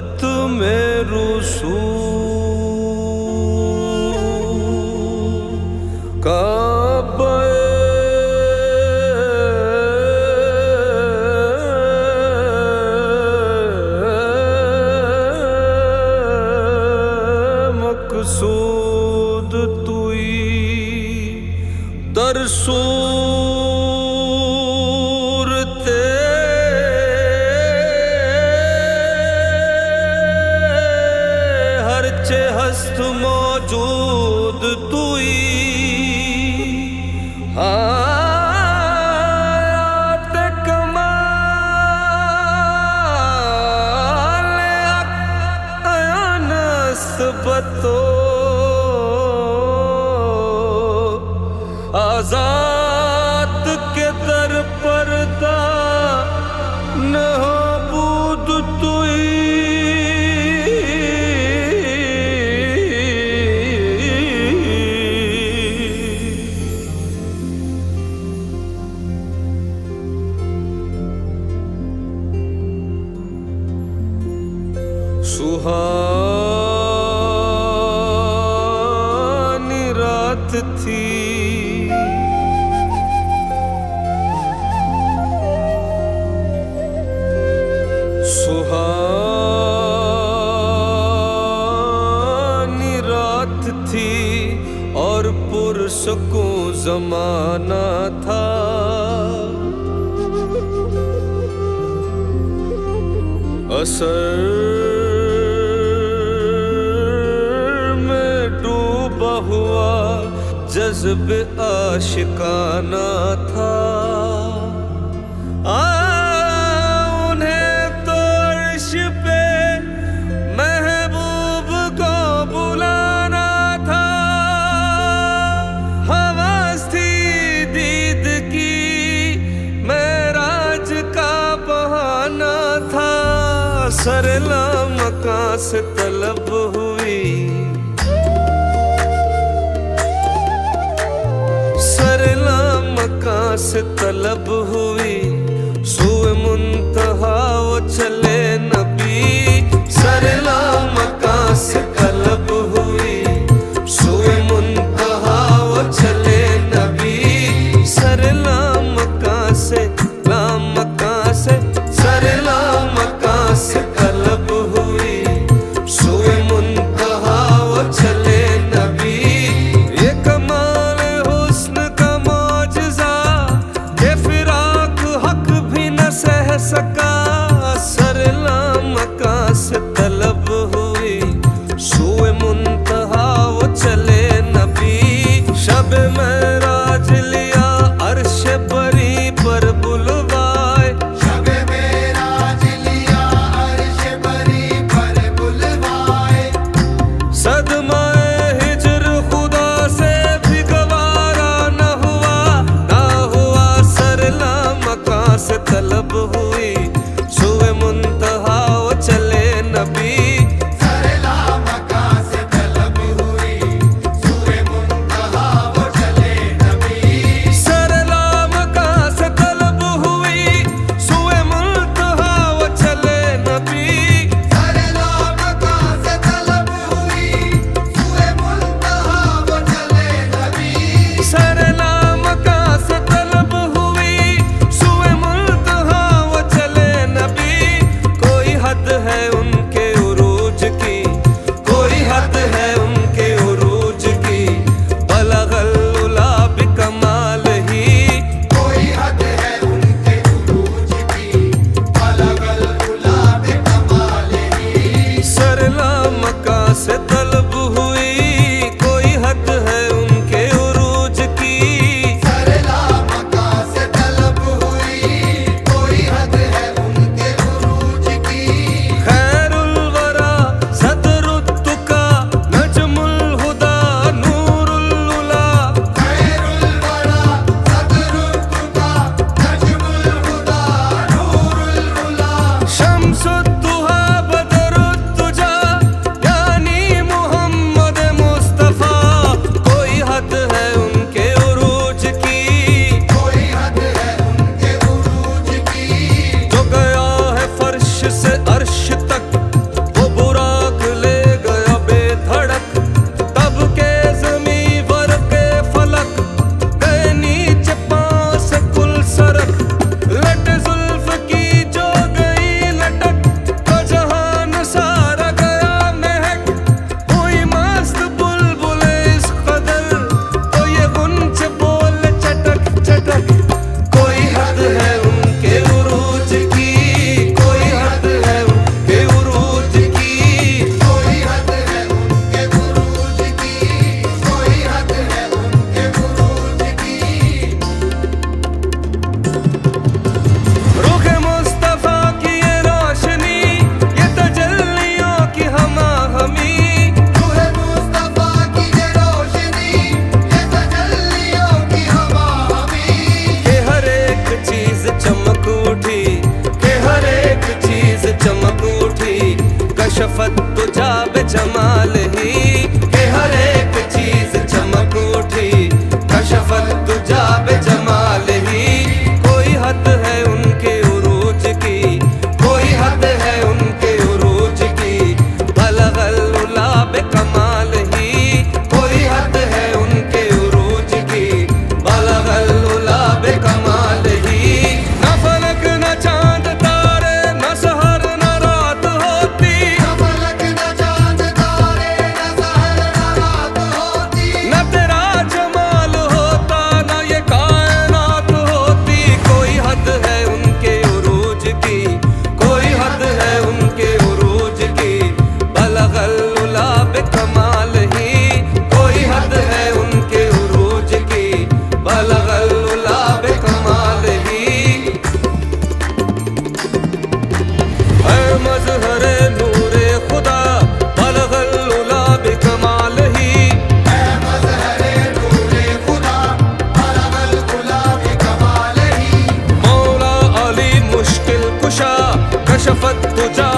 मोहब्बत में रूसू काबे मकसूद तुई दरसू हस्त मौजूद तुई हायात कमाल नस्बतो आजाद के दर पर्दा नबूद तुई सुहानी रात थी सुहानी रात थी और पुरसुकूं ज़माना था। असर हुआ जज्ब आशिकाना था। उन्हें तो अर्श पे महबूब को बुलाना था। हवस थी दीद की मेराज का बहाना था। सरला मका से तलब हुई से तलब हुई सुए मुंतहा वो चले नबी। सरला मका से तलब हुई सुए मुंतहा वो चले नबी। सरला मका से सरला मका से तलब हुई सुए मुंतहा वो चले नबी। ये कमाल हुस्न का सह सका। सरला मका से तलब हुई सुए मुंतहा वो चले नबी। शब मेराज लिया अर्श बरी पर बुलवाए। शब मेराज लिया अर्श बरी पर बुलवाए। सदमाए हिजर खुदा से भी गवारा न हुआ सरला मका से तलब हुई शफत तुझा